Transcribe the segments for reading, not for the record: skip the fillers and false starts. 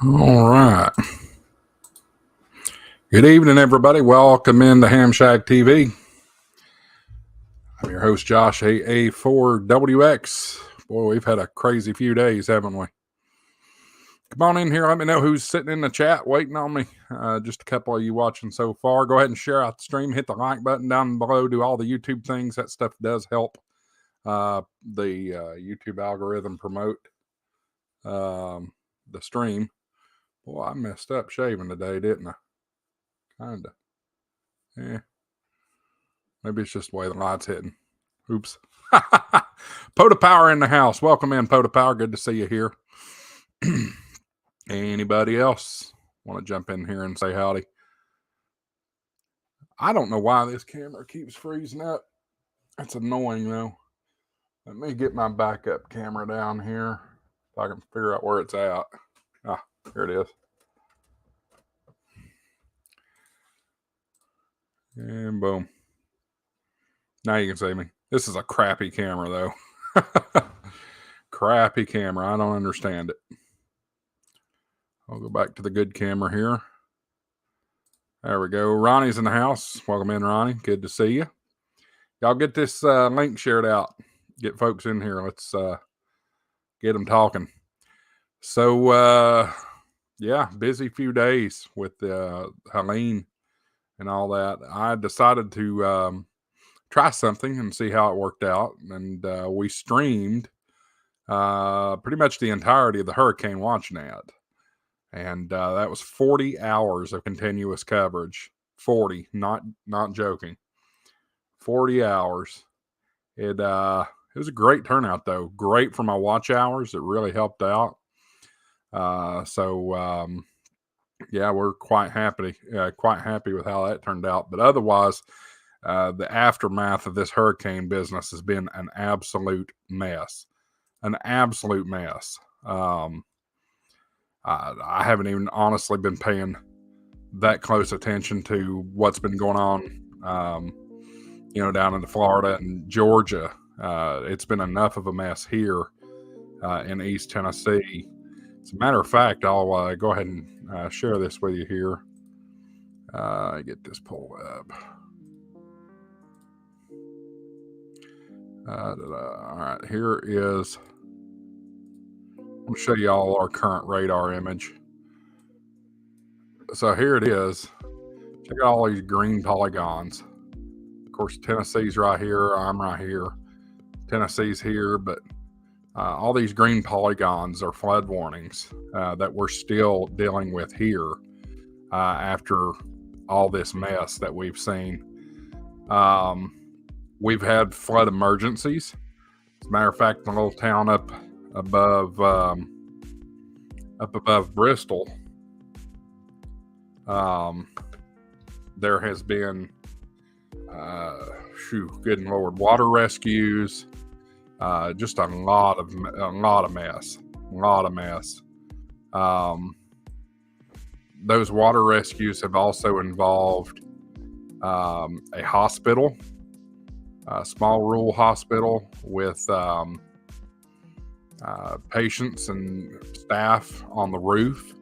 All right. Good evening, everybody. Welcome into HamShackTV. I'm your host, Josh, AA4WX. Boy, we've had a crazy few days, haven't we? Come on in here. Let me know who's sitting in the chat waiting on me. Just a couple of you watching so far. Go ahead and share out the stream. Hit the like button down below. Do all the YouTube things. That stuff does help the YouTube algorithm promote the stream. Boy, I messed up shaving today, didn't I? Kinda. Yeah. Maybe it's just the way the light's hitting. Oops. Pota Power in the house. Welcome in, Pota Power. Good to see you here. Anybody else want to jump in here and say howdy? I don't know why this camera keeps freezing up. That's annoying, though. Let me get my backup camera down here so I can figure out where it's at. Ah, here it is. And boom. Now you can see me. This is a crappy camera, though. Crappy camera. I don't understand it. I'll go back to the good camera here. There we go. Ronnie's in the house. Welcome in, Ronnie. Good to see you. Y'all get this link shared out. Get folks in here. Let's get them talking. So, yeah, busy few days with Helene and all that. I decided to try something and see how it worked out. And we streamed pretty much the entirety of the hurricane watching ad. And that was 40 hours of continuous coverage. 40, not joking. 40 hours. It was a great turnout, though. Great for my watch hours. It really helped out. Yeah, we're quite happy with how that turned out. But otherwise, the aftermath of this hurricane business has been an absolute mess. An absolute mess. I haven't even honestly been paying that close attention to what's been going on, down in Florida and Georgia. It's been enough of a mess here in East Tennessee. As a matter of fact, I'll go ahead and share this with you here. Get this pulled up. All right, here is... I'll show you all our current radar image. So here it is. Check out all these green polygons. Of course, Tennessee's right here. I'm right here. Tennessee's here, but all these green polygons are flood warnings that we're still dealing with here after all this mess that we've seen. We've had flood emergencies. As a matter of fact, the little town up above Bristol, there has been good Lord, water rescues, just a lot of mess. Those water rescues have also involved a hospital, a small rural hospital with patients and staff on the roof.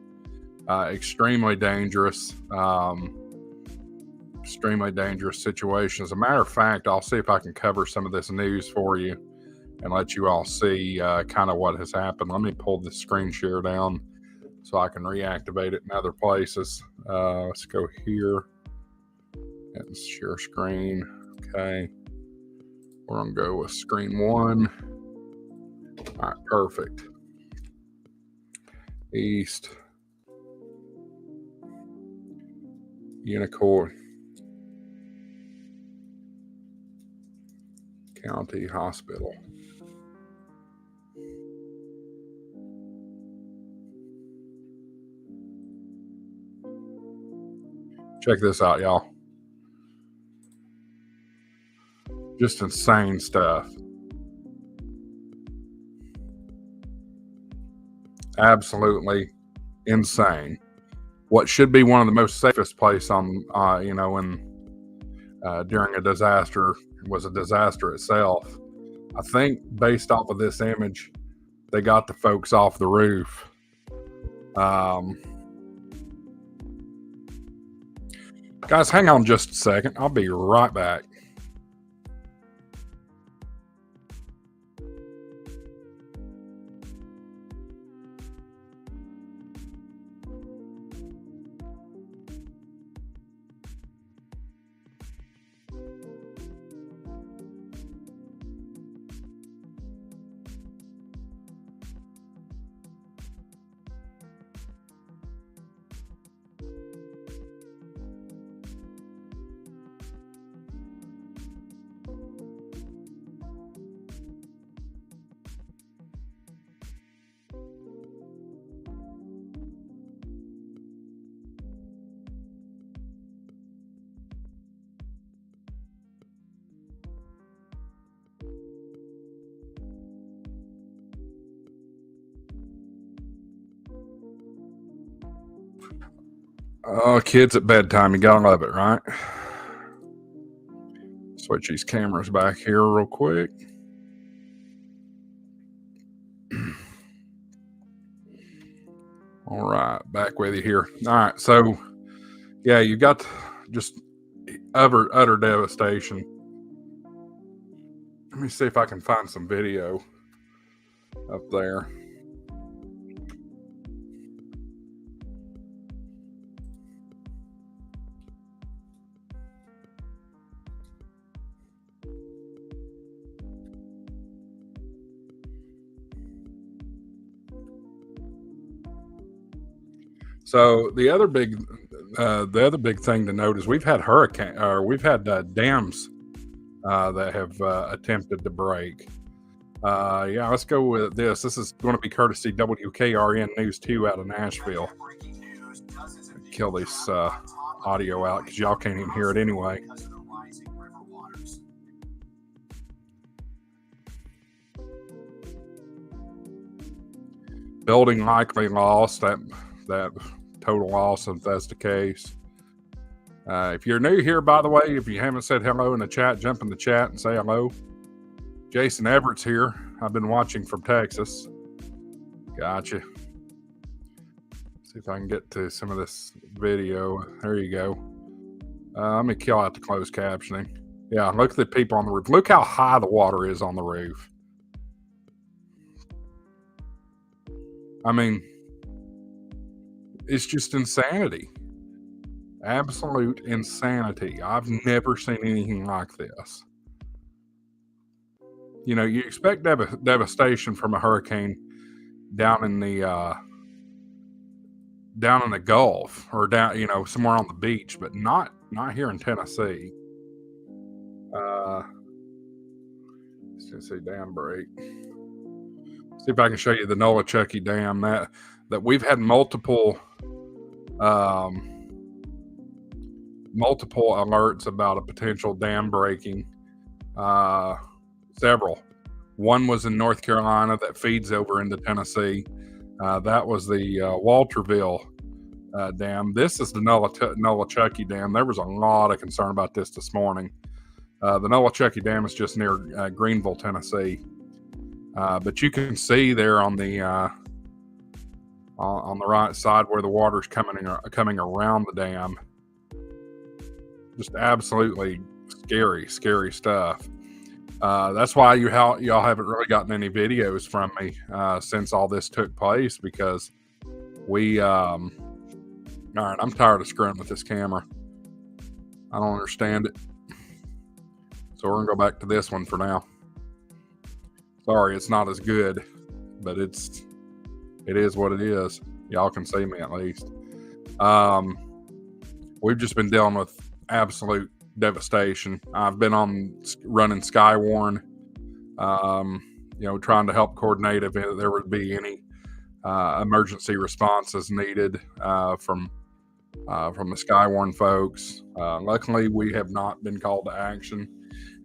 Extremely dangerous situation. As a matter of fact, I'll see if I can cover some of this news for you and let you all see kind of what has happened. Let me pull the screen share down so I can reactivate it in other places. Let's go here and share screen. Okay, we're gonna go with screen one. All right, perfect. East Unicoi County Hospital. Check this out, y'all. Just insane stuff. Absolutely insane. What should be one of the most safest place on, during a disaster was a disaster itself. I think based off of this image, they got the folks off the roof. Guys, hang on just a second. I'll be right back. Oh, kids at bedtime, you gotta love it, right? Switch these cameras back here real quick. All right, back with you here. All right, so yeah, you got just utter devastation. Let me see if I can find some video up there. So the other big thing to note is we've had dams that have attempted to break. Yeah, let's go with this. This is going to be courtesy WKRN News 2 out of Nashville. Kill this audio out because y'all can't even hear it anyway. Building likely lost. That total loss if that's the case. If you're new here, by the way, if you haven't said hello in the chat, jump in the chat and say hello. Jason Everett's here. I've been watching from Texas. Gotcha. See if I can get to some of this video. There you go. Let me kill out the closed captioning. Yeah, look at the people on the roof. Look how high the water is on the roof. I mean, it's just insanity. Absolute insanity. I've never seen anything like this. You know, you expect devastation from a hurricane down in the Gulf or down, you know, somewhere on the beach, but not here in Tennessee. Let's see, dam break. See if I can show you the Nolichucky Dam that we've had multiple alerts about a potential dam breaking. Several. One was in North Carolina that feeds over into Tennessee. That was the Walterville Dam. This is the Nolichucky Dam. There was a lot of concern about this morning. The Nolichucky Dam is just near Greenville, Tennessee. But you can see there on the right side where the water's coming around the dam. Just absolutely scary stuff. That's why y'all haven't really gotten any videos from me since all this took place, because we all right, I'm tired of screwing with this camera. I don't understand it. So we're gonna go back to this one for now. Sorry, it's not as good, but it is what it is. Y'all can see me at least. We've just been dealing with absolute devastation. I've been running Skywarn, you know, trying to help coordinate if there would be any emergency responses needed from the Skywarn folks. Luckily, we have not been called to action.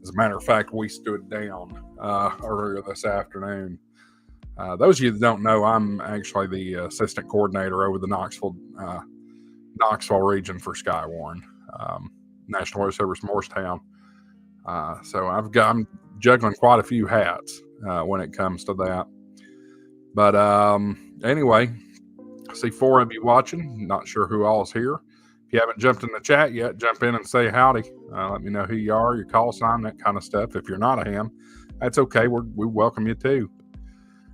As a matter of fact, we stood down earlier this afternoon. Those of you that don't know, I'm actually the assistant coordinator over the Knoxville region for Skywarn, National Weather Service Morristown. So I'm juggling quite a few hats when it comes to that. But anyway, I see 4 of you watching. Not sure who all is here. If you haven't jumped in the chat yet, jump in and say howdy. Let me know who you are, your call sign, that kind of stuff. If you're not a ham, that's okay. We welcome you too.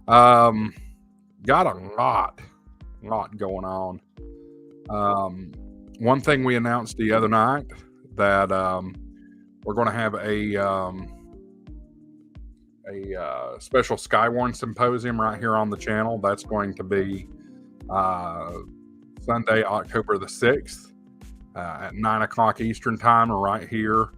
Got a lot going on. One thing we announced the other night that we're going to have a special Skywarn symposium right here on the channel. That's going to be Sunday, October the 6th at 9 o'clock Eastern time, right here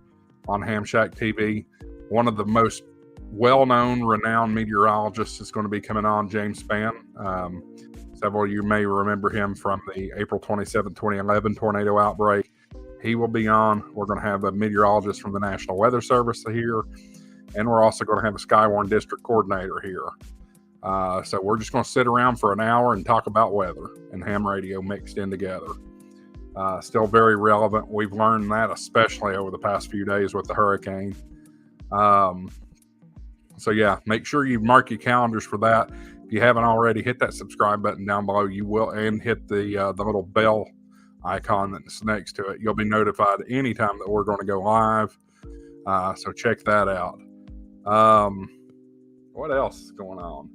on HamShackTV. One of the most well-known, renowned meteorologists is going to be coming on, James Spann. Several of you may remember him from the April 27, 2011 tornado outbreak. He will be on. We're going to have a meteorologist from the National Weather Service here, and we're also going to have a Skywarn district coordinator here. So we're just going to sit around for an hour and talk about weather and ham radio mixed in together. Still very relevant. We've learned that especially over the past few days with the hurricane. So yeah, make sure you mark your calendars for that. If you haven't already, hit that subscribe button down below. You will, and hit the little bell icon that's next to it. You'll be notified anytime that we're going to go live. So check that out. What else is going on?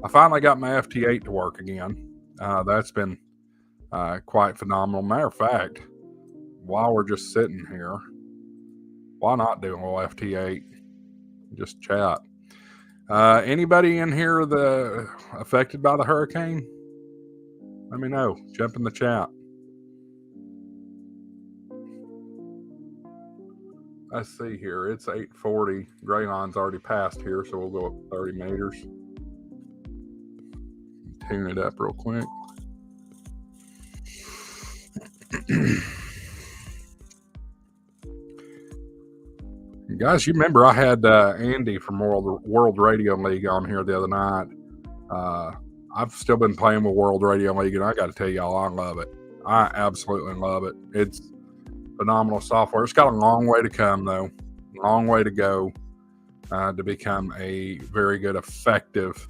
I finally got my FT8 to work again. That's been quite phenomenal. Matter of fact, while we're just sitting here, why not do a little FT8? Just chat. Anybody in here affected by the hurricane? Let me know. Jump in the chat. Let's see here. It's 8:40. Gray line's already passed here, so we'll go up 30 meters. Tune it up real quick. Guys, you remember I had Andy from World Radio League on here the other night. I've still been playing with World Radio League, and I got to tell y'all, I love it. I absolutely love it. It's phenomenal software. It's got a long way to come, though. Long way to go to become a very good, effective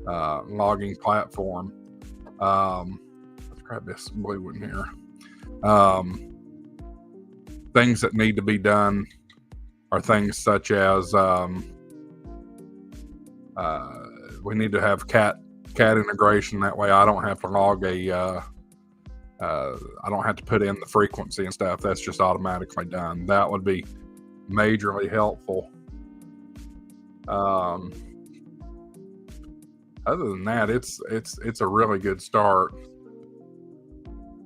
logging platform. Let's grab this blue one here. Things that need to be done are things such as we need to have cat integration. That way I don't have to log I don't have to put in the frequency and stuff. That's just automatically done. That would be majorly helpful. Other than that, it's a really good start.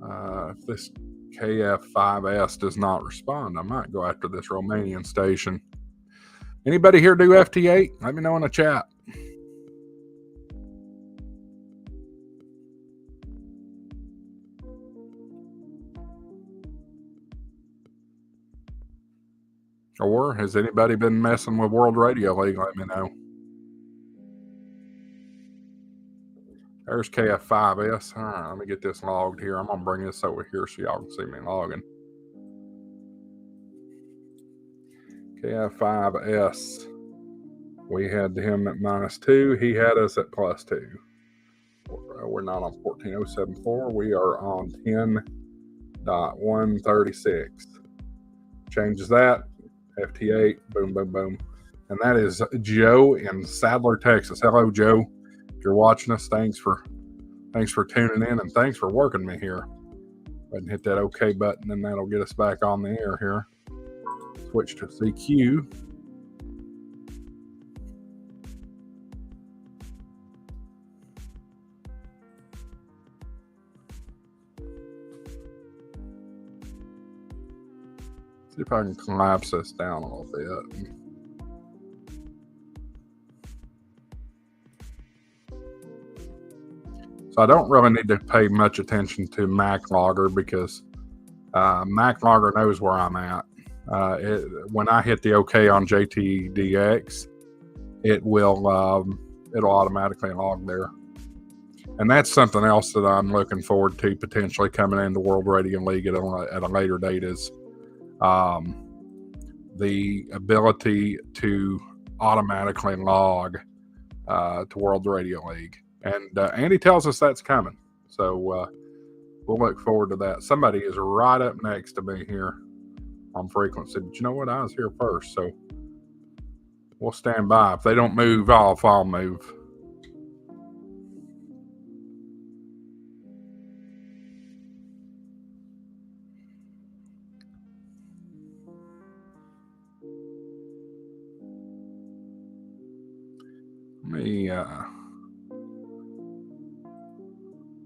If this KF5S does not respond, I might go after this Romanian station. Anybody here do FT8? Let me know in the chat. Or has anybody been messing with World Radio League? Let me know. There's KF5S. All right, let me get this logged here. I'm going to bring this over here so y'all can see me logging. KF5S. We had him at -2. He had us at +2. We're not on 14.074. We are on 10.136. Changes that. FT8. Boom, boom, boom. And that is Joe in Sadler, Texas. Hello, Joe. If you're watching us, thanks for tuning in, and thanks for working me here. Go ahead and hit that OK button, and that'll get us back on the air here. Switch to CQ. See if I can collapse this down a little bit. So I don't really need to pay much attention to MacLogger because MacLogger knows where I'm at. When I hit the OK on JTDX, it'll automatically log there. And that's something else that I'm looking forward to potentially coming into World Radio League at a later date is the ability to automatically log to World Radio League. And Andy tells us that's coming. So we'll look forward to that. Somebody is right up next to me here on frequency. But you know what? I was here first, so we'll stand by. If they don't move off, I'll move. Let me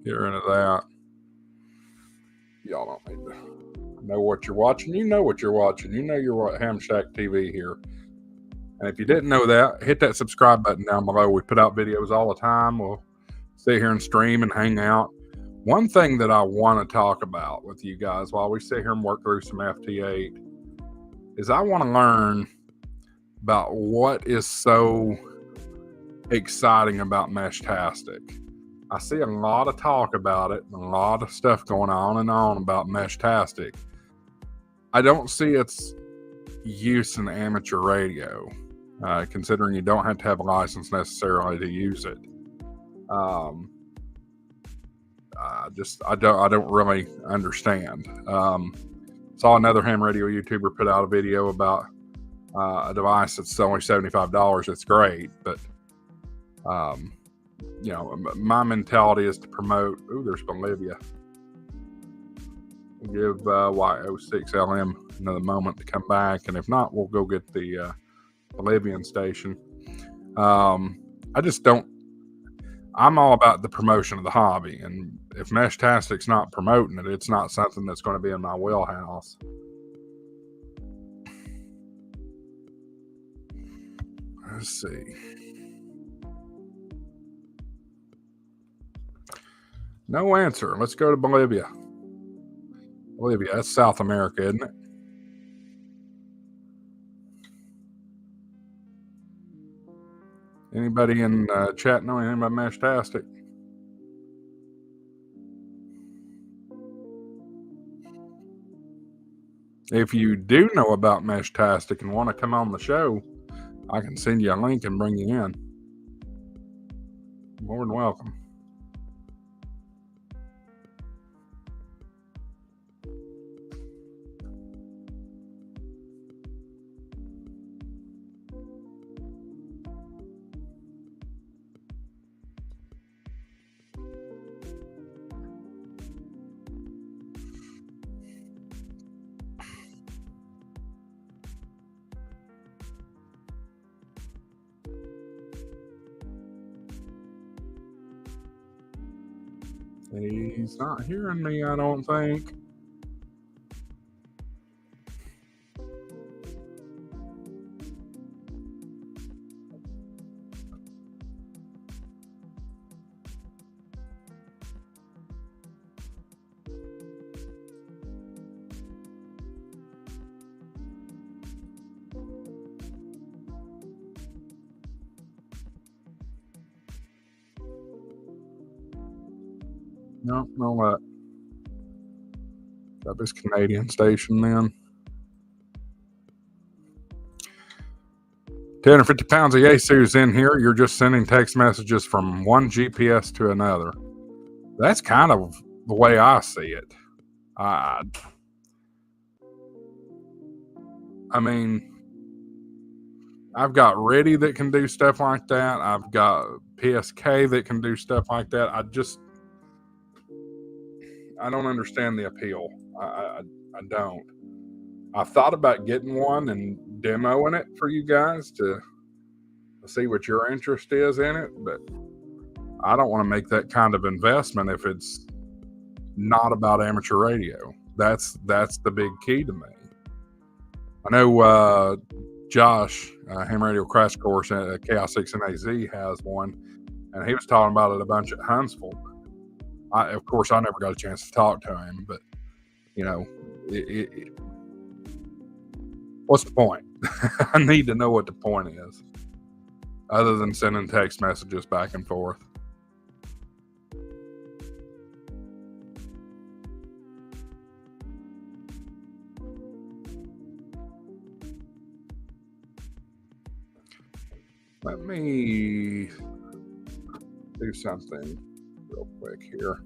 get rid of that. Y'all don't need to know what you're watching. You know what you're watching. You know you're HamShackTV here. And if you didn't know that, hit that subscribe button down below. We put out videos all the time. We'll sit here and stream and hang out. One thing that I want to talk about with you guys while we sit here and work through some FT8 is I want to learn about what is so exciting about Meshtastic. I see a lot of talk about it, and a lot of stuff going on and on about Meshtastic. I don't see its use in amateur radio, considering you don't have to have a license necessarily to use it. I don't really understand. Saw another ham radio YouTuber put out a video about a device that's only $75. It's great, but you know, my mentality is to promote. Ooh, there's Bolivia. Give Y06LM another moment to come back, and if not, we'll go get the Bolivian station. I just don't. I'm all about the promotion of the hobby, and if Meshtastic's not promoting it, it's not something that's going to be in my wheelhouse. Let's see. No answer. Let's go to Bolivia. Bolivia, that's South America, isn't it? Anybody in chat know anything about Meshtastic? If you do know about Meshtastic and want to come on the show, I can send you a link and bring you in. More than welcome. He's not hearing me, I don't think. No, what? Got this Canadian station then. 250 pounds of Yesu's in here. You're just sending text messages from one GPS to another. That's kind of the way I see it. I mean, I've got Ready that can do stuff like that. I've got PSK that can do stuff like that. I don't understand the appeal. I don't. I thought about getting one and demoing it for you guys to see what your interest is in it, but I don't want to make that kind of investment if it's not about amateur radio. That's the big key to me. I know Josh, Ham Radio Crash Course at Chaos6NAZ has one, and he was talking about it a bunch at Huntsville. Of course, I never got a chance to talk to him, but you know, what's the point? I need to know what the point is, other than sending text messages back and forth. Let me do something real quick here.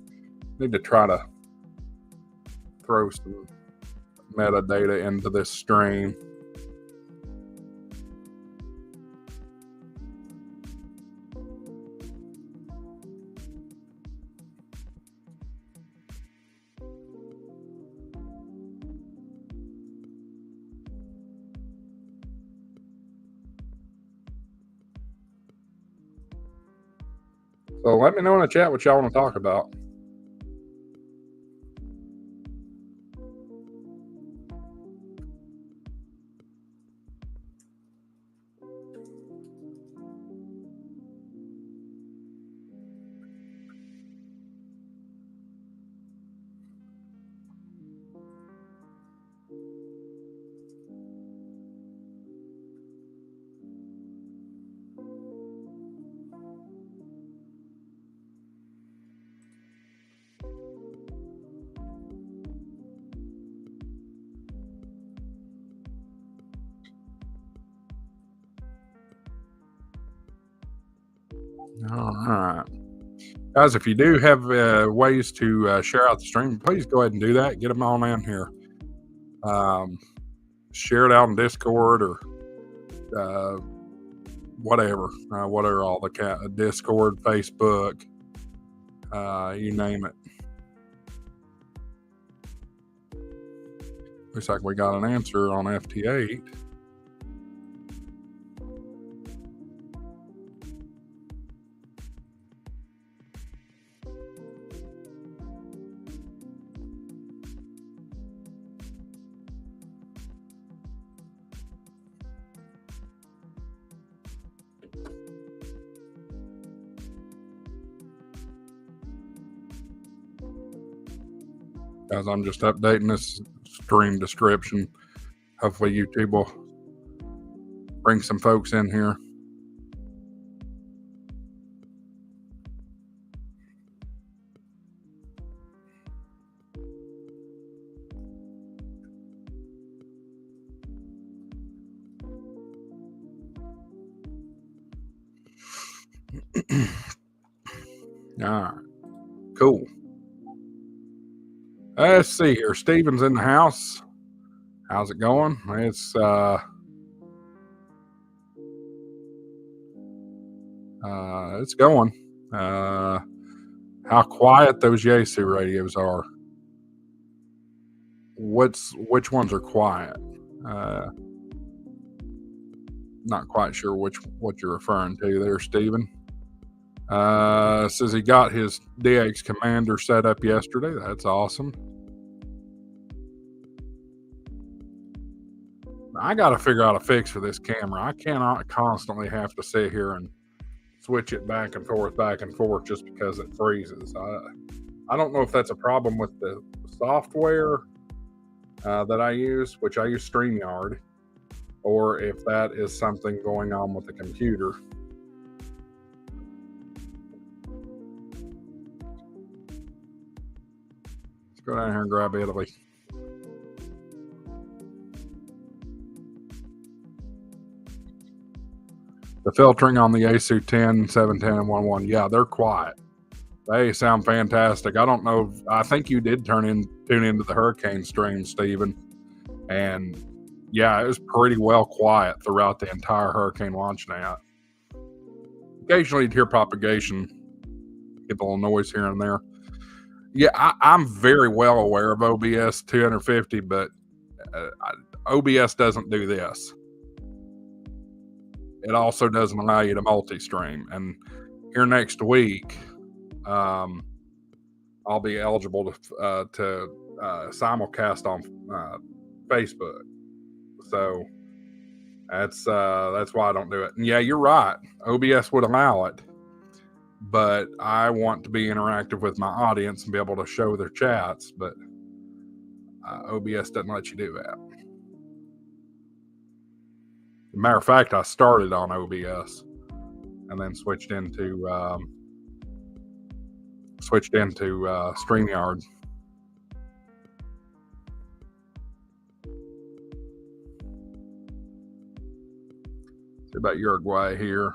Need to try to throw some metadata into this stream. So let me know in the chat what y'all want to talk about. All right. Guys, if you do have ways to share out the stream, please go ahead and do that. Get them on in here. Share it out in Discord or whatever. Whatever, all the Discord, Facebook, you name it. Looks like we got an answer on FT8. Guys, I'm just updating this stream description. Hopefully YouTube will bring some folks in here. All right, cool. Let's see here. Steven's in the house. How's it going? It's going. How quiet those Yaesu radios are. Which ones are quiet? Not quite sure what you're referring to there, Steven. Says he got his DX Commander set up yesterday. That's awesome. I got to figure out a fix for this camera. I cannot constantly have to sit here and switch it back and forth just because it freezes. I don't know if that's a problem with the software that I use, which I use StreamYard, or if that is something going on with the computer. Let's go down here and grab Italy. The filtering on the Yaesu 10, 710, and 11, yeah, they're quiet. They sound fantastic. I don't know. I think you did tune into the Hurricane stream, Steven. And yeah, it was pretty well quiet throughout the entire Hurricane launch net. Occasionally you'd hear propagation, get a little noise here and there. Yeah, I'm very well aware of OBS 250, but OBS doesn't do this. It also doesn't allow you to multi-stream. And here next week, I'll be eligible to simulcast on Facebook. So that's why I don't do it. And yeah, you're right. OBS would allow it, but I want to be interactive with my audience and be able to show their chats. But OBS doesn't let you do that. As a matter of fact, I started on OBS and then switched into StreamYard. See about Uruguay here.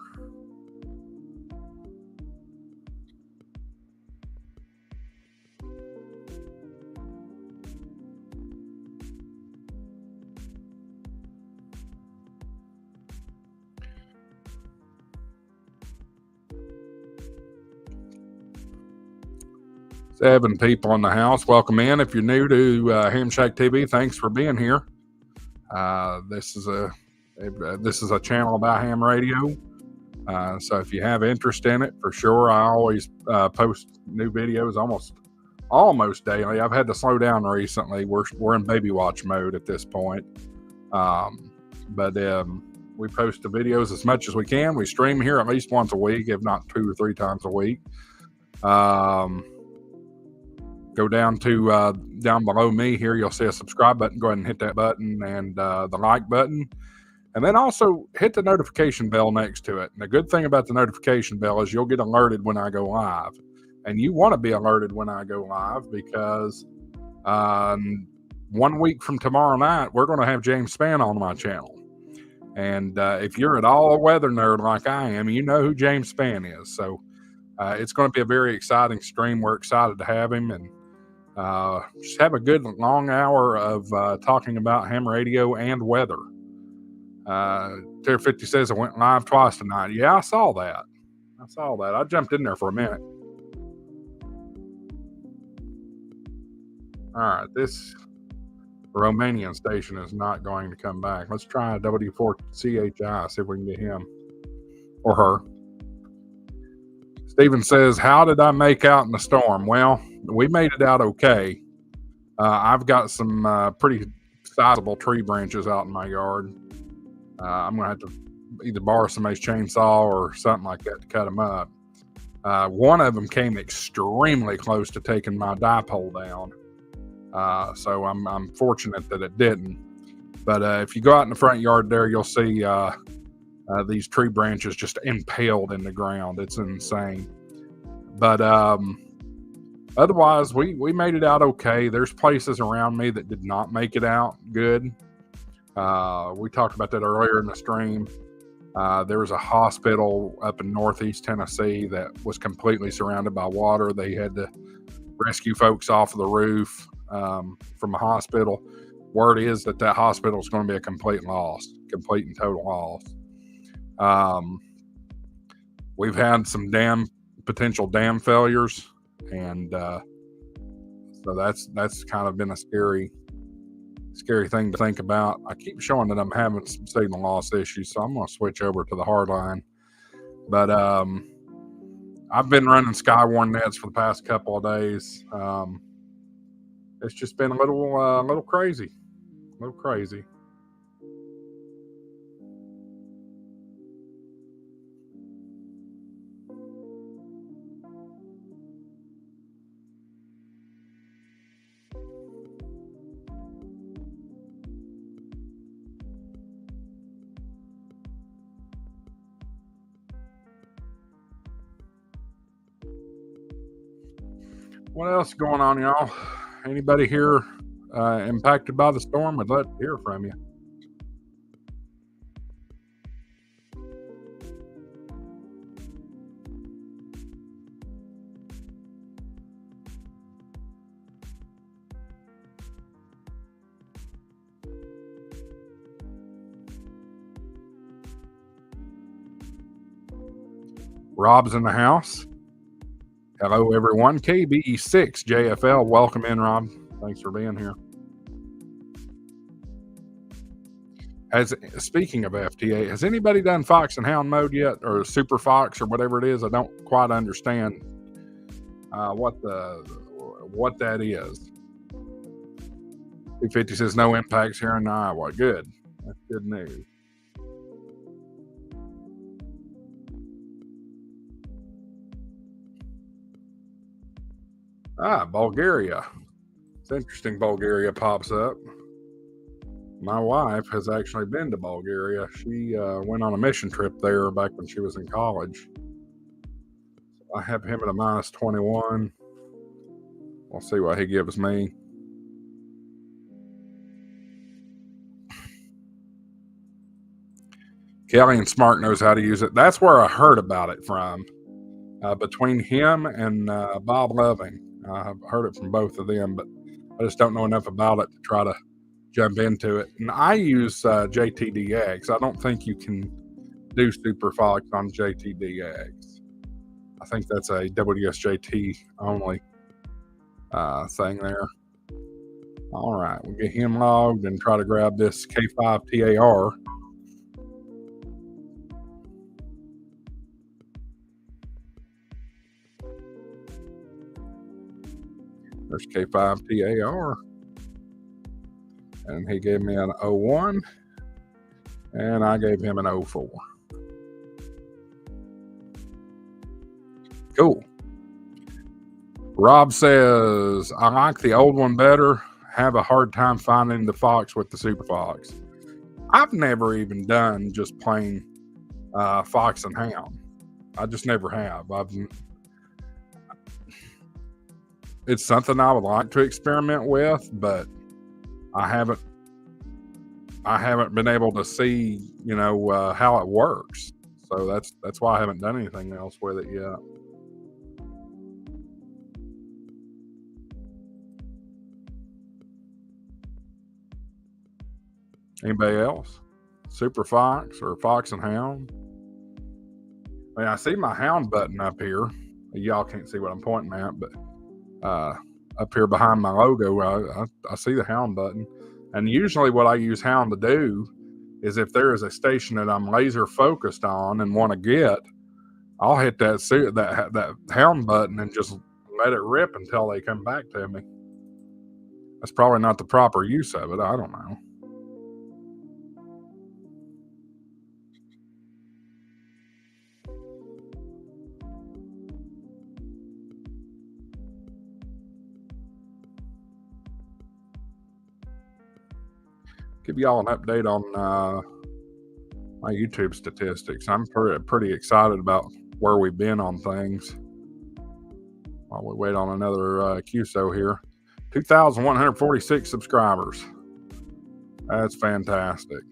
7 people in the house. Welcome in. If you're new to HamShackTV, thanks for being here. This is a channel about ham radio. So if you have interest in it, for sure, I always post new videos almost daily. I've had to slow down recently. We're in baby watch mode at this point. But we post the videos as much as we can. We stream here at least once a week, if not 2 or 3 times a week. Go down to down below me here. You'll see a subscribe button. Go ahead and hit that button and the like button. And then also hit the notification bell next to it. And the good thing about the notification bell is you'll get alerted when I go live. And you want to be alerted when I go live because 1 week from tomorrow night, we're going to have James Spann on my channel. And if you're at all a weather nerd like I am, you know who James Spann is. So it's going to be a very exciting stream. We're excited to have him and just have a good long hour of talking about ham radio and weather. Tier 50 says I went live twice tonight. Yeah, I saw that. I jumped in there for a minute. All right, this Romanian station is not going to come back. Let's try W4CHI, see if we can get him or her. Steven says, how did I make out in the storm? Well, we made it out okay. I've got some pretty sizable tree branches out in my yard. I'm going to have to either borrow somebody's chainsaw or something like that to cut them up. One of them came extremely close to taking my dipole down. So I'm fortunate that it didn't. But if you go out in the front yard there, you'll see these tree branches just impaled in the ground. It's insane. But otherwise, we made it out okay. There's places around me that did not make it out good. We talked about that earlier in the stream. There was a hospital up in northeast Tennessee that was completely surrounded by water. They had to rescue folks off of the roof from a hospital. Word is that hospital is going to be a complete and total loss. We've had some potential dam failures, and so that's kind of been a scary thing to think about. I keep showing that I'm having some signal loss issues, so I'm going to switch over to the hard line. But I've been running Skywarn nets for the past couple of days. It's just been a little crazy. What else is going on, y'all? Anybody here impacted by the storm? I'd love to hear from you. Rob's in the house. Hello, everyone. KB6 JFL, welcome in, Rob. Thanks for being here. Speaking of FT8, has anybody done Fox and Hound mode yet, or Super Fox, or whatever it is? I don't quite understand what that is. 250 says no impacts here in Iowa. Good. That's good news. Bulgaria. It's interesting Bulgaria pops up. My wife has actually been to Bulgaria. She went on a mission trip there back when she was in college. I have him at a -21. We'll see what he gives me. Kelly and Smart knows how to use it. That's where I heard about it from. Between him and Bob Loving. I've heard it from both of them, but I just don't know enough about it to try to jump into it. And I use JTDX. I don't think you can do Super Fox on JTDX. I think that's a WSJT only. thing there. All right, we'll get him logged and try to grab this K5 TAR. There's K5 TAR. And he gave me an 01. And I gave him an 04. Cool. Rob says, I like the old one better. Have a hard time finding the Fox with the Super Fox. I've never even done just plain Fox and Hound. I just never have. It's something I would like to experiment with, but I haven't been able to see, how it works. So that's why I haven't done anything else with it yet. Anybody else? Super Fox or Fox and Hound? I mean, I see my Hound button up here. Y'all can't see what I'm pointing at, but up here behind my logo, I see the Hound button. And usually what I use Hound to do is if there is a station that I'm laser focused on and want to get, I'll hit that Hound button and just let it rip until they come back to me. That's probably not the proper use of it. I don't know. Give y'all an update on my YouTube statistics. I'm pretty excited about where we've been on things. While we wait on another QSO here. 2,146 subscribers. That's fantastic.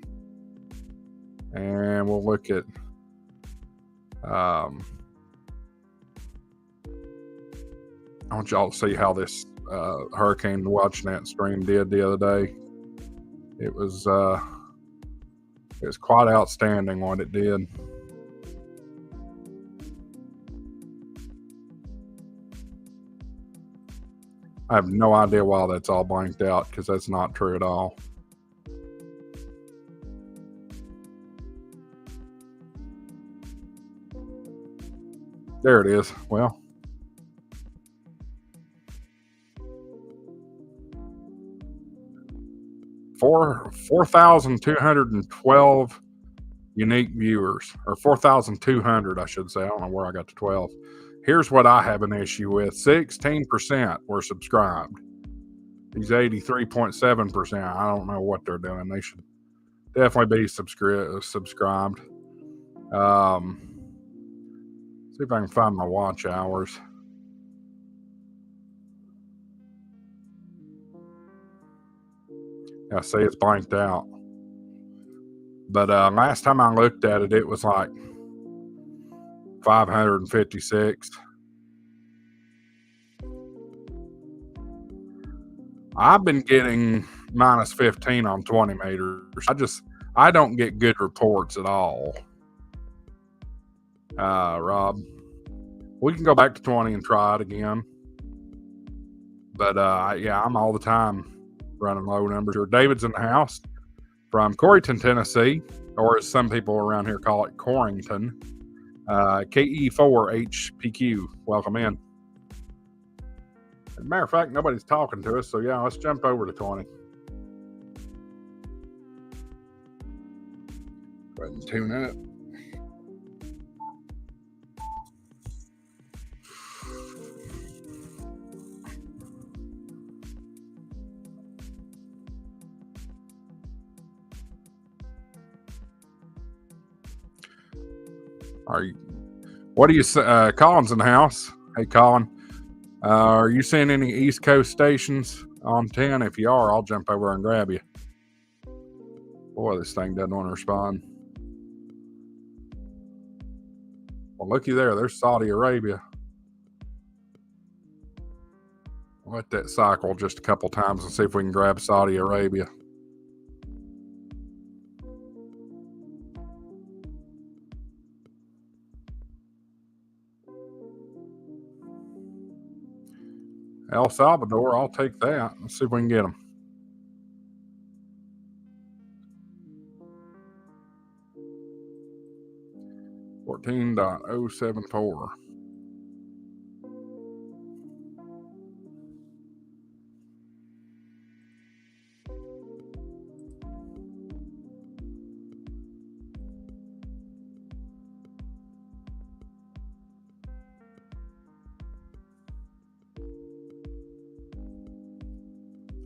And we'll look at I want y'all to see how this Hurricane WatchNet stream did the other day. It was quite outstanding what it did. I have no idea why that's all blanked out, because that's not true at all. There it is. Well, four 4,212 unique viewers, or 4,200, I should say. I don't know where I got to 12. Here's what I have an issue with. 16% were subscribed. These 83.7%, I don't know what they're doing. They should definitely be subscribed. See if I can find my watch hours. I see it's blanked out. But last time I looked at it, it was like 556. I've been getting minus 15 on 20 meters. I don't get good reports at all. Rob, we can go back to 20 and try it again. But yeah, I'm all the time running low numbers here. David's in the house from Corryton, Tennessee, or as some people around here call it, Corrington. KE4HPQ. Welcome in. As a matter of fact, nobody's talking to us, so yeah, let's jump over to 20. Go ahead and tune up. What do you say? Colin's in the house. Hey, Colin. Are you seeing any East Coast stations on 10? If you are, I'll jump over and grab you. Boy, this thing doesn't want to respond. Well, looky there. There's Saudi Arabia. I'll let that cycle just a couple times and see if we can grab Saudi Arabia. El Salvador, I'll take that. Let's see if we can get them. $14.074.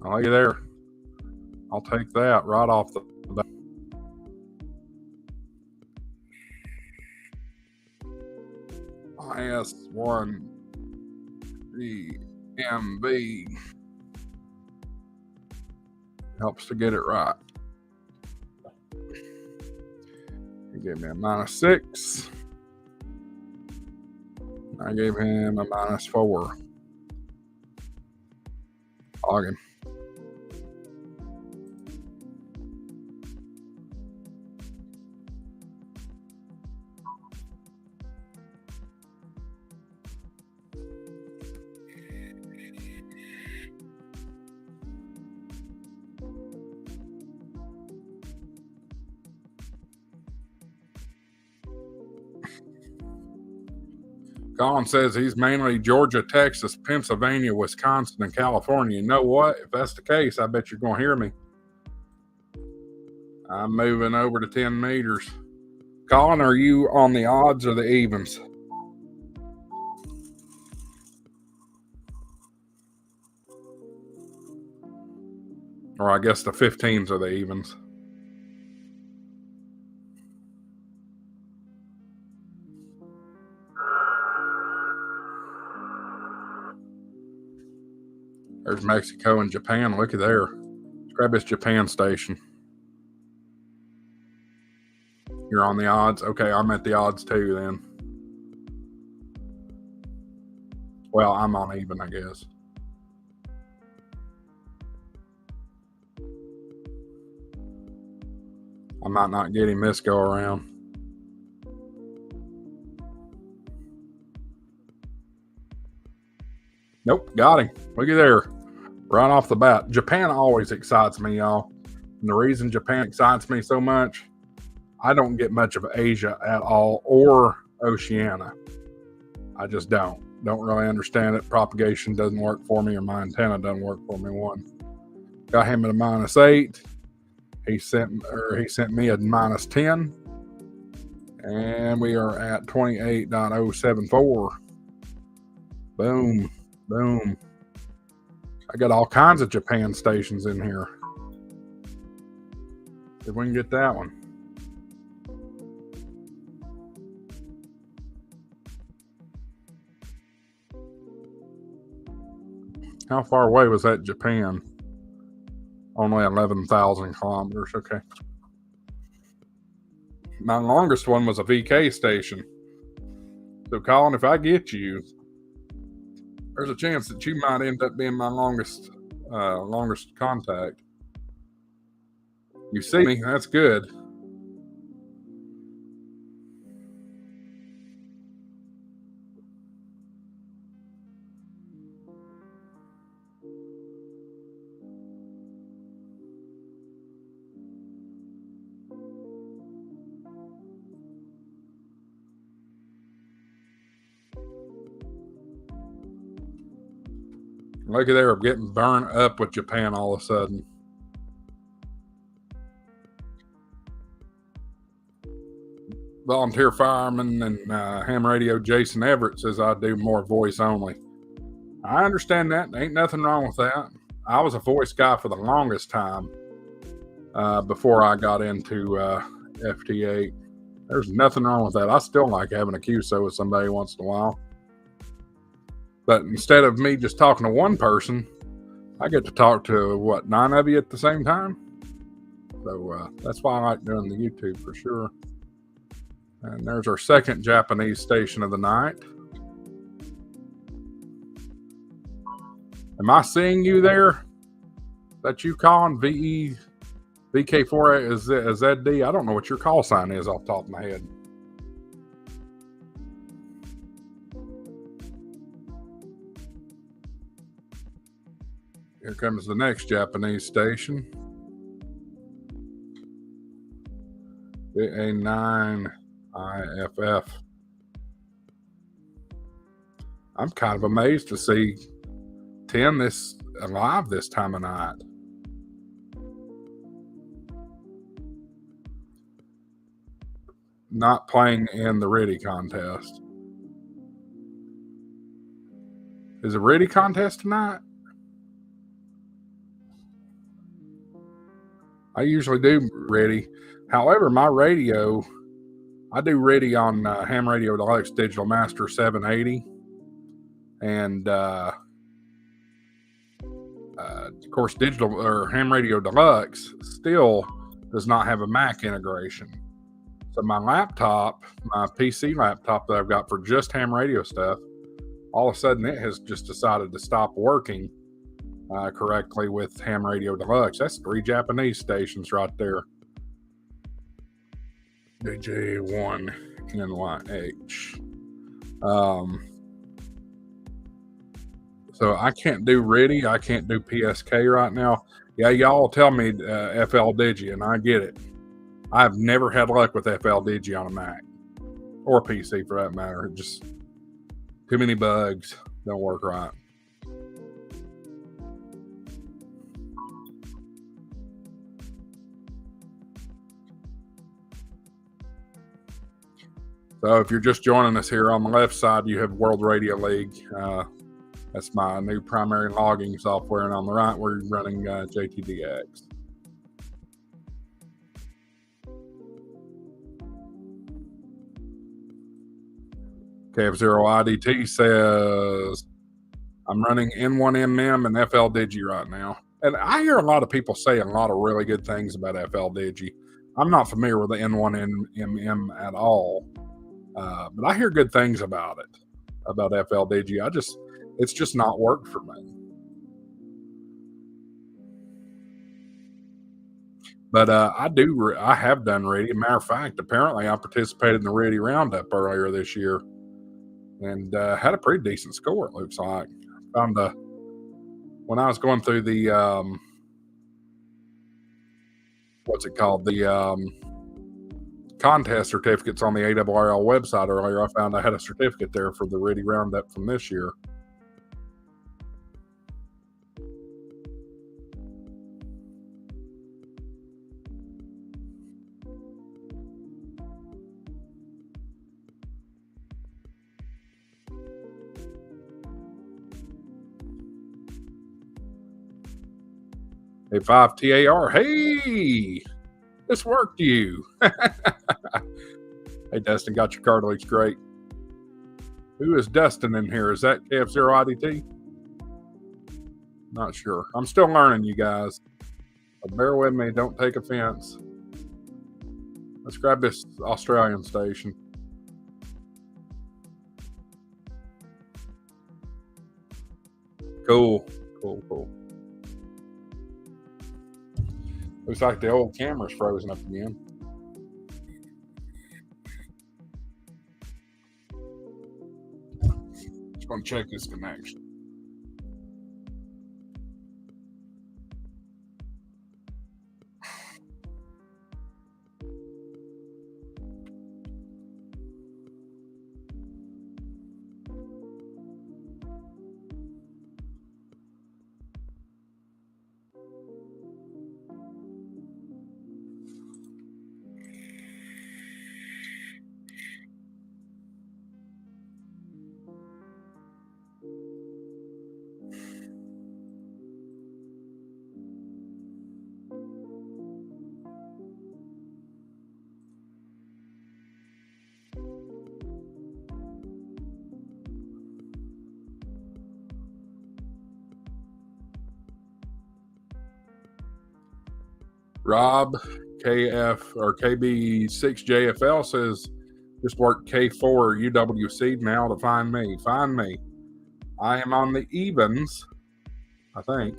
Oh, you there? I'll take that right off the bat. IS1GMB helps to get it right. He gave me a -6. I gave him a -4. Logging. Colin says he's mainly Georgia, Texas, Pennsylvania, Wisconsin, and California. You know what? If that's the case, I bet you're going to hear me. I'm moving over to 10 meters. Colin, are you on the odds or the evens? Or I guess the 15s are the evens. There's Mexico and Japan. Look at there. Let's grab this Japan station. You're on the odds? Okay, I'm at the odds too then. Well, I'm on even, I guess. I might not get him this go around. Nope, got him. Look at there. Right off the bat. Japan always excites me, y'all. And the reason Japan excites me so much, I don't get much of Asia at all or Oceania. I just don't. Don't really understand it. Propagation doesn't work for me, or my antenna doesn't work for me. One. Got him at a -8. He sent me a -10. And we are at 28.074. Boom. Boom. I got all kinds of Japan stations in here. If we can get that one. How far away was that Japan? Only 11,000 kilometers. Okay. My longest one was a VK station. So, Colin, if I get you, there's a chance that you might end up being my longest contact. You see me? That's good. Look at there, I'm getting burned up with Japan all of a sudden. Volunteer fireman and ham radio Jason Everett says I do more voice only. I understand that. Ain't nothing wrong with that. I was a voice guy for the longest time before I got into FT8. There's nothing wrong with that. I still like having a QSO with somebody once in a while. But instead of me just talking to one person, I get to talk to, 9 of you at the same time? So that's why I like doing the YouTube for sure. And there's our second Japanese station of the night. Am I seeing you there? That you calling VK4 is ZD? I don't know what your call sign is off the top of my head. Here comes the next Japanese station. A9 IFF. I'm kind of amazed to see 10 this alive this time of night. Not playing in the Ready contest. Is a Ready contest tonight? I usually do Ready. However, my radio, I do Ready on Ham Radio Deluxe Digital Master 780. And of course, digital or Ham Radio Deluxe still does not have a Mac integration. So my laptop, my PC laptop that I've got for just ham radio stuff, all of a sudden it has just decided to stop working correctly with Ham Radio Deluxe. That's 3 Japanese stations right there. DJ1NYH. So I can't do Ready. I can't do PSK right now. Yeah, y'all tell me FL Digi, and I get it. I've never had luck with FL Digi on a Mac or a PC for that matter. It just too many bugs. Don't work right. So if you're just joining us here on the left side, you have World Radio League. That's my new primary logging software. And on the right, we're running JTDX. KF0IDT says, I'm running N1MM and FL Digi right now. And I hear a lot of people say a lot of really good things about FL Digi. I'm not familiar with the N1MM at all. But I hear good things about it, about FL Digi. It's just not worked for me. But I have done Ready. Matter of fact, apparently I participated in the Ready Roundup earlier this year and had a pretty decent score, it looks like. Found when I was going through the what's it called? The contest certificates on the ARRL website earlier, I found I had a certificate there for the Ready Roundup from this year. Hey, 5TAR. Hey, this worked you. Hey, Dustin, got your card. Looks great. Who is Dustin in here? Is that KF0IDT? Not sure. I'm still learning, you guys. But bear with me. Don't take offense. Let's grab this Australian station. Cool. Looks like the old camera's frozen up again. Just going to check this connection. Rob KF or KB6JFL says, just work K4 UWC now to find me. Find me. I am on the evens, I think.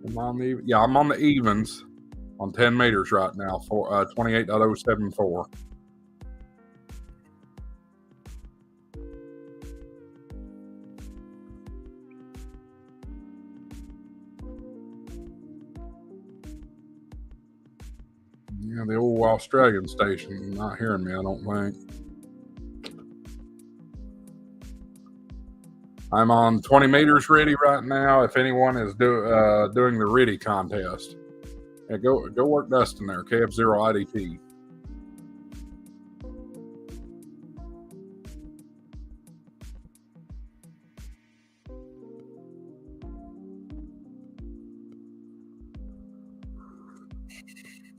I'm on the evens on 10 meters right now for 28.074. Australian station. Not hearing me, I don't think. I'm on 20 meters ready right now. If anyone is doing the ready contest, yeah, go work Dustin there. KF0 IDT.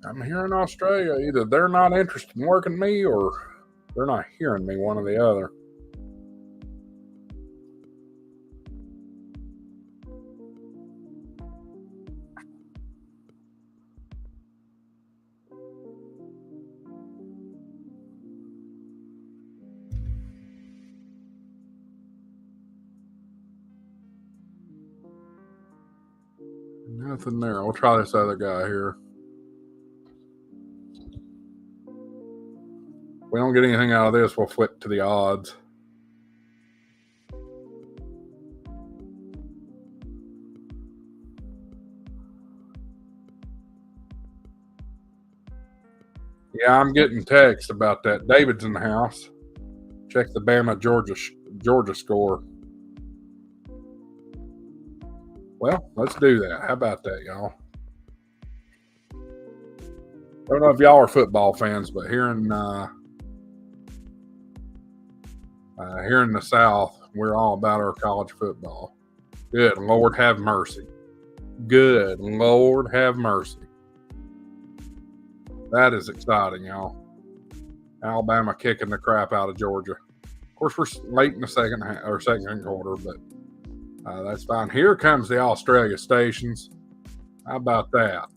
I'm here in Australia. Either they're not interested in working me or they're not hearing me, one or the other. Nothing there. We'll try this other guy here. If we don't get anything out of this, we'll flip to the odds. Yeah, I'm getting text about that. David's in the house. Check the Bama Georgia score. Well, let's do that. How about that, y'all? I don't know if y'all are football fans, but here in the South, we're all about our college football. Good Lord, have mercy. Good Lord, have mercy. That is exciting, y'all. Alabama kicking the crap out of Georgia. Of course, we're late in the second quarter, but that's fine. Here comes the Australia stations. How about that?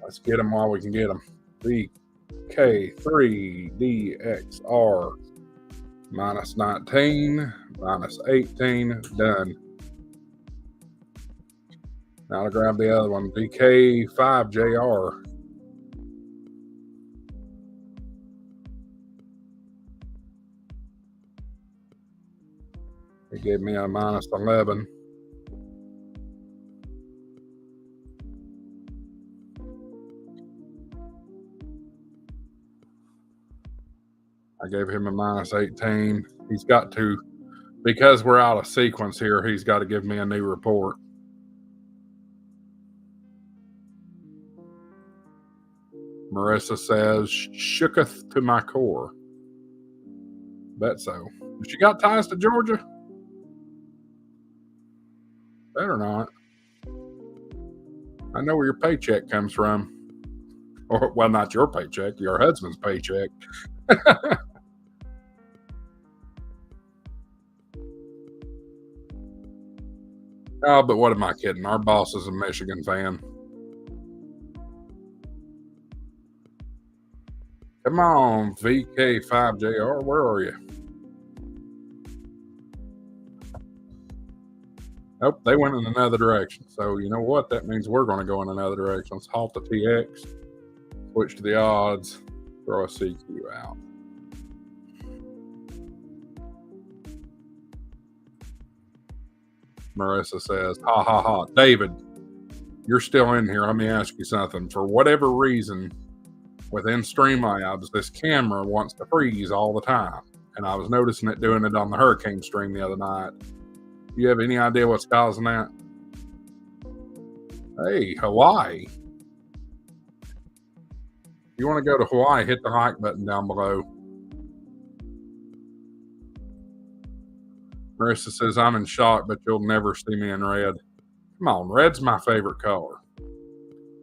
Let's get them while we can get them. VK3DXR minus 19, minus 18, done. Now to grab the other one, VK5JR. It gave me a minus 11. I gave him a minus 18. He's got to, because we're out of sequence here, he's got to give me a new report. Marissa says, shooketh to my core. Bet so. She got ties to Georgia? Better not. I know where your paycheck comes from. Or, well, not your paycheck, your husband's paycheck. Oh, but what am I kidding? Our boss is a Michigan fan. Come on, VK5JR, where are you? Nope, they went in another direction. So you know what? That means we're going to go in another direction. Let's halt the TX, switch to the odds, throw a CQ out. Marissa says, ha ha ha. David, you're still in here. Let me ask you something. For whatever reason, within Streamlabs, this camera wants to freeze all the time. And I was noticing it doing it on the hurricane stream the other night. Do you have any idea what's causing that? Hey, Hawaii. If you want to go to Hawaii, hit the like button down below. Marissa says, I'm in shock, but you'll never see me in red. Come on, red's my favorite color.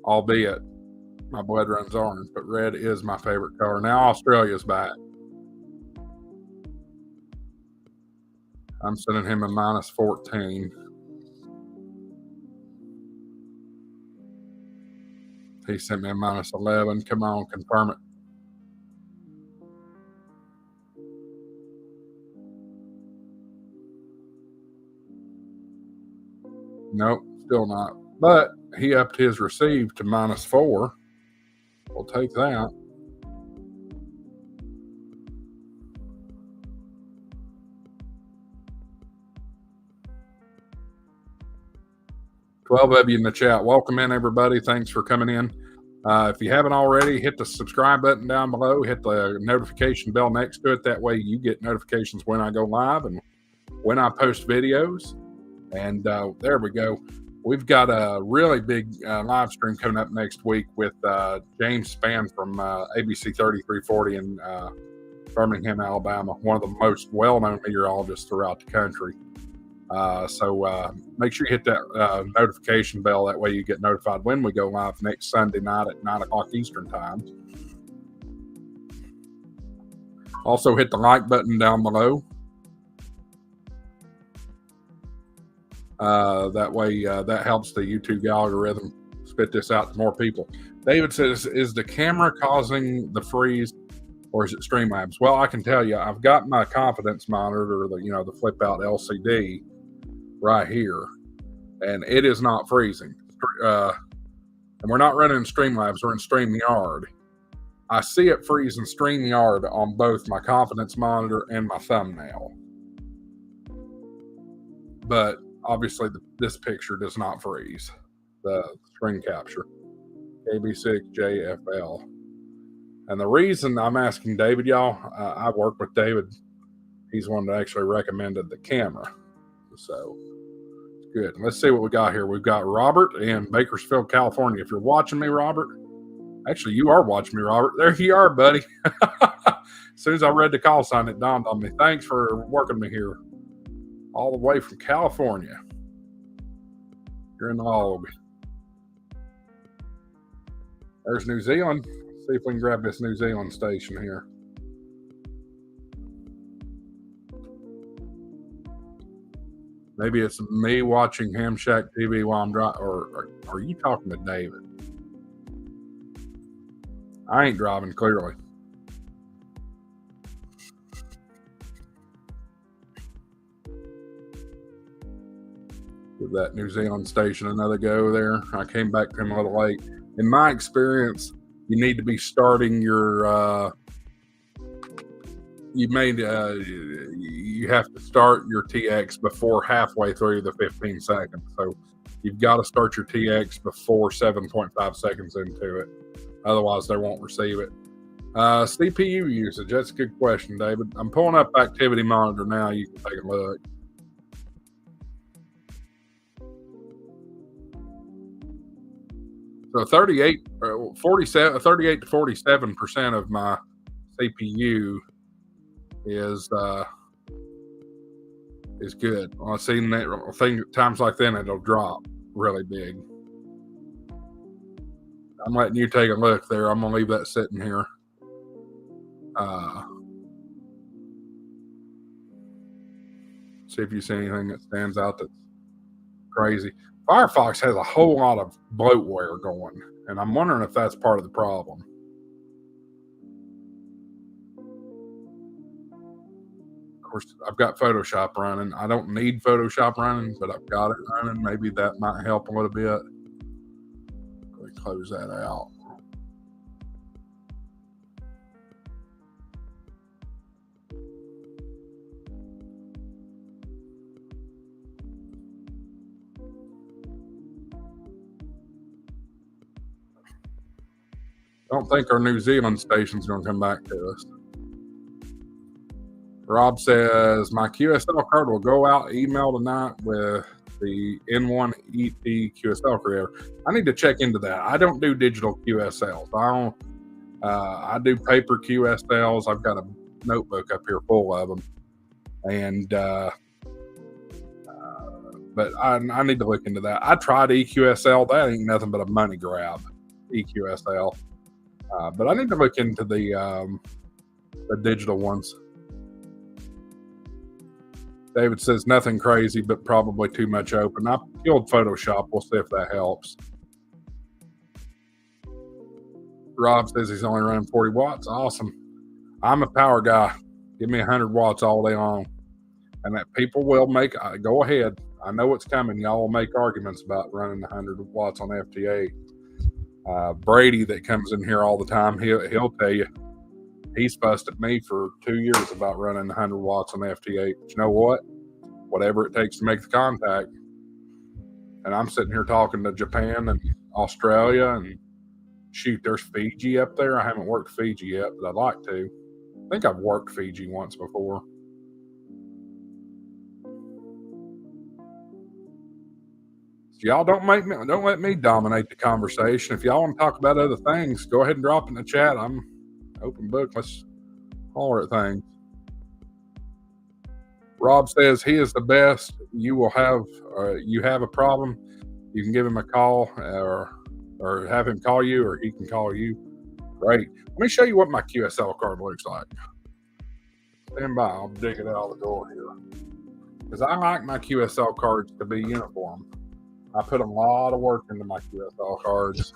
Albeit, my blood runs orange, but red is my favorite color. Now Australia's back. I'm sending him a minus 14. He sent me a minus 11. Come on, confirm it. Nope, still not. But he upped his receive to minus 4. We'll take that. $12 of you in the chat. Welcome in, everybody. Thanks for coming in. If you haven't already, hit the subscribe button down below. Hit the notification bell next to it. That way you get notifications when I go live and when I post videos. And there we go. We've got a really big live stream coming up next week with James Spann from ABC 3340 in Birmingham, Alabama, one of the most well-known meteorologists throughout the country. So make sure you hit that notification bell. That way you get notified when we go live next Sunday night at 9 o'clock Eastern time. Also hit the like button down below. That way that helps the YouTube algorithm spit this out to more people. David says, is the camera causing the freeze or is it Streamlabs? Well, I can tell you, I've got my confidence monitor, the flip out LCD right here, and it is not freezing. And we're not running Streamlabs, we're in StreamYard. I see it freeze in StreamYard on both my confidence monitor and my thumbnail. But obviously this picture does not freeze, the screen capture. KB6JFL. And the reason I'm asking David, y'all, I work with David. He's one that actually recommended the camera. So it's good. Let's see what we got here. We've got Robert in Bakersfield, California. If you're watching me, Robert, actually you are watching me, Robert. There you are, buddy. As soon as I read the call sign, it dawned on me. Thanks for working me here. All the way from California. You're in the log. There's New Zealand. Let's see if we can grab this New Zealand station here. Maybe it's me watching HamShackTV while I'm driving, or are you talking to David? I ain't driving, clearly. Give that New Zealand station another go there. I came back to him a little late. In my experience, you need to be starting your you have to start your TX before halfway through the 15 seconds. So you've got to start your TX before 7.5 seconds into it. Otherwise, they won't receive it. CPU usage, that's a good question, David. I'm pulling up Activity Monitor now. You can take a look. So 38 to 47% of my CPU is good. Well, I've seen that times like that, it'll drop really big. I'm letting you take a look there. I'm gonna leave that sitting here. See if you see anything that stands out that's crazy. Firefox has a whole lot of bloatware going, and I'm wondering if that's part of the problem. Of course, I've got Photoshop running. I don't need Photoshop running, but I've got it running. Maybe that might help a little bit. Let me close that out. I don't think our New Zealand station's going to come back to us. Rob says, my QSL card will go out email tonight with the N1 ET QSL creator. I need to check into that. I don't do digital QSLs. I do paper QSLs. I've got a notebook up here full of them. And but I need to look into that. I tried EQSL. That ain't nothing but a money grab, EQSL. But I need to look into the digital ones. David says nothing crazy, but probably too much open. I killed Photoshop. We'll see if that helps. Rob says he's only running 40 watts. Awesome. I'm a power guy. Give me 100 watts all day long. And that people will make, go ahead. I know what's coming. Y'all will make arguments about running 100 watts on FT8. Brady that comes in here all the time, he'll tell you he's fussed at me for 2 years about running 100 watts on FT8. But you know what? Whatever it takes to make the contact. And I'm sitting here talking to Japan and Australia and Shoot, there's Fiji up there. I haven't worked Fiji yet, but I'd like to. I think I've worked Fiji once before. So y'all don't let me dominate the conversation. If y'all want to talk about other things, go ahead and drop it in the chat. I'm open book. Let's holler at things. Rob says he is the best. You have a problem, you can give him a call or have him call you, or he can call you. Great. Let me show you what my QSL card looks like. Stand by. I'll dig it out of the door here, because I like my QSL cards to be uniform. I put a lot of work into my QSL cards,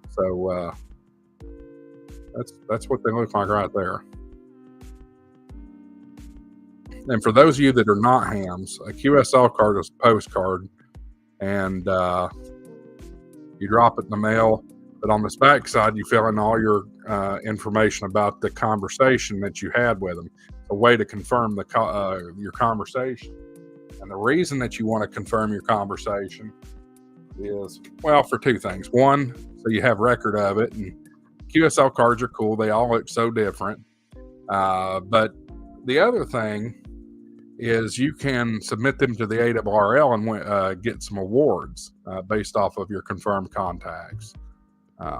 so that's what they look like right there. And for those of you that are not hams, a QSL card is a postcard, and you drop it in the mail. But on this back side, you fill in all your information about the conversation that you had with them. It's a way to confirm your conversation. And the reason that you want to confirm your conversation is, well, for two things. One, so you have record of it. And QSL cards are cool. They all look so different. But the other thing is you can submit them to the ARRL and get some awards based off of your confirmed contacts.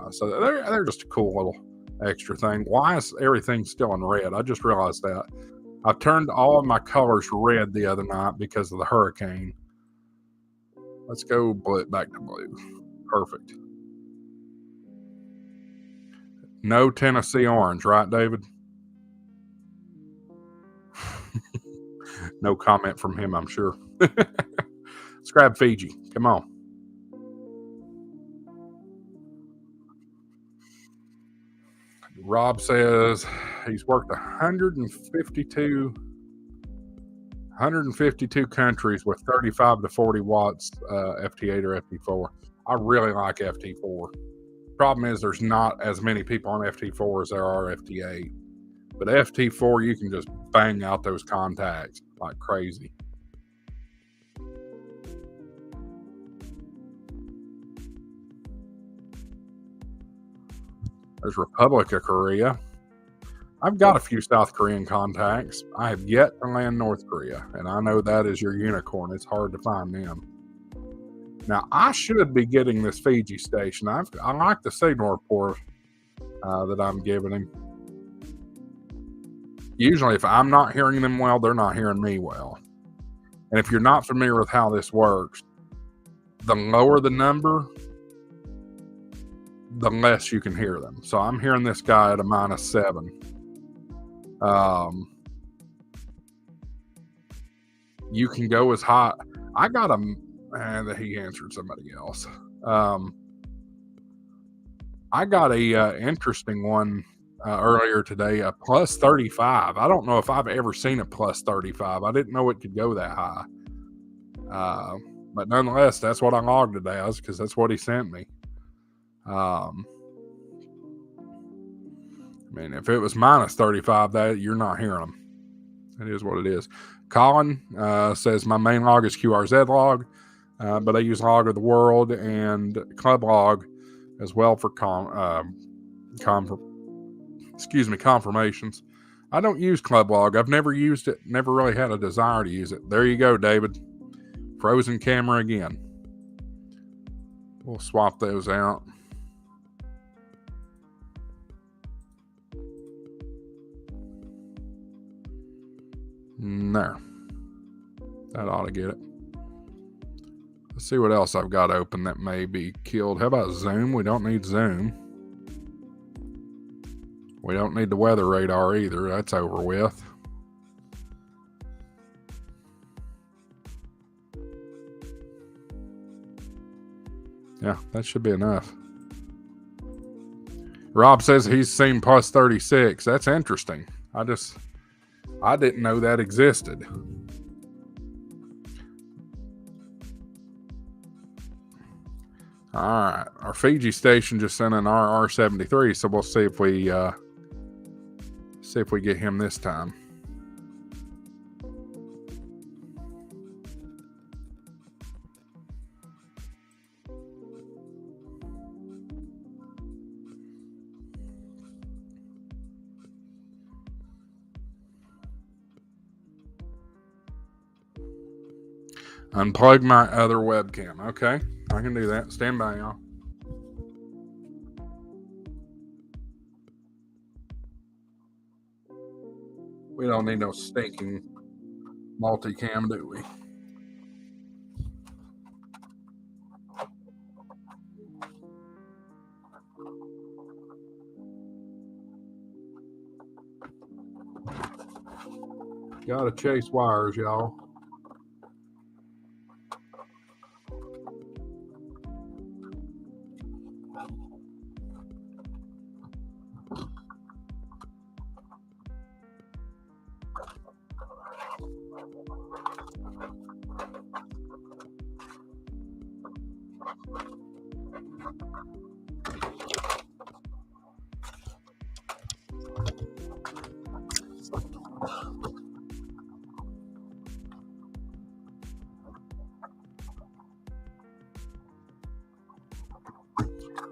So they're just a cool little extra thing. Why is everything still in red? I just realized that. I turned all of my colors red the other night because of the hurricane. Let's go back to blue. Perfect. No Tennessee orange, right, David? No comment from him, I'm sure. Let's grab Fiji. Come on. Rob says he's worked 152 countries with 35 to 40 watts FT8 or FT4. I really like FT4. Problem is there's not as many people on FT4 as there are FT8. But FT4, you can just bang out those contacts like crazy. There's Republic of Korea. I've got a few South Korean contacts. I have yet to land North Korea, and I know that is your unicorn. It's hard to find them. Now, I should be getting this Fiji station. I like the signal report that I'm giving him. Usually, if I'm not hearing them well, they're not hearing me well. And if you're not familiar with how this works, the lower the number, the less you can hear them. So I'm hearing this guy at a -7. You can go as high. I got him, and he answered somebody else. I got a interesting one earlier today, a +35. I don't know if I've ever seen a +35. I didn't know it could go that high. But nonetheless, that's what I logged it as, because that's what he sent me. I mean, if it was -35, that you're not hearing them. It is what it is. Colin says my main log is QRZ log, but I use Log of the World and Club Log as well for confirmations. I don't use Club Log. I've never used it. Never really had a desire to use it. There you go, David. Frozen camera again. We'll swap those out. There. That ought to get it. Let's see what else I've got open that may be killed. How about Zoom? We don't need Zoom. We don't need the weather radar either. That's over with. Yeah, that should be enough. Rob says he's seen +36. That's interesting. I didn't know that existed. All right, our Fiji station just sent an RR73, so we'll see if we get him this time. unplug my other webcam. Okay, I can do that. Stand by, y'all. We don't need no stinking multicam, do we? Gotta chase wires, y'all.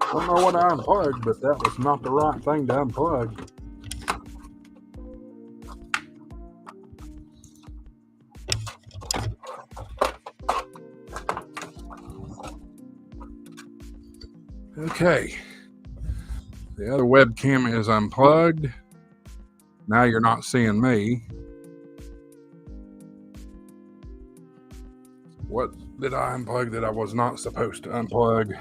I don't know what I unplugged, but that was not the right thing to unplug. Okay. The other webcam is unplugged. Now you're not seeing me. What did I unplug that I was not supposed to unplug?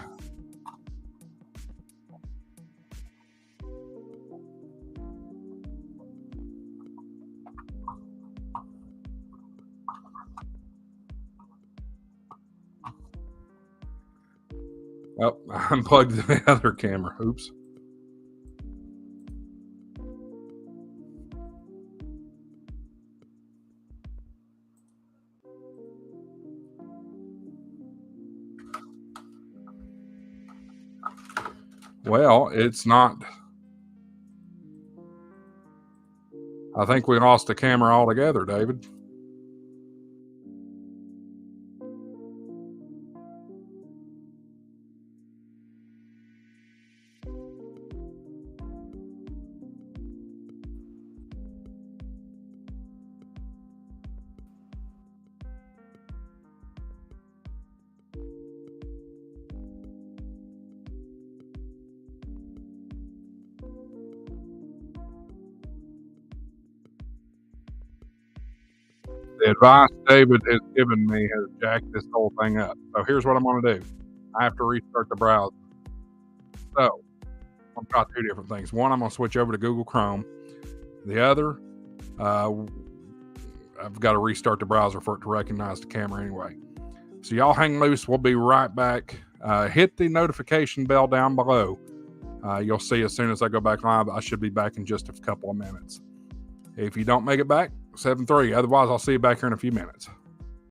Oh, I unplugged the other camera. Oops. Well, it's not. I think we lost the camera altogether, David. The advice David has given me has jacked this whole thing up. So here's what I'm going to do. I have to restart the browser. So I'm going to try two different things. One, I'm going to switch over to Google Chrome. The other, I've got to restart the browser for it to recognize the camera anyway. So y'all hang loose. We'll be right back. Hit the notification bell down below. You'll see as soon as I go back live. I should be back in just a couple of minutes. If you don't make it back, 7-3. Otherwise, I'll see you back here in a few minutes.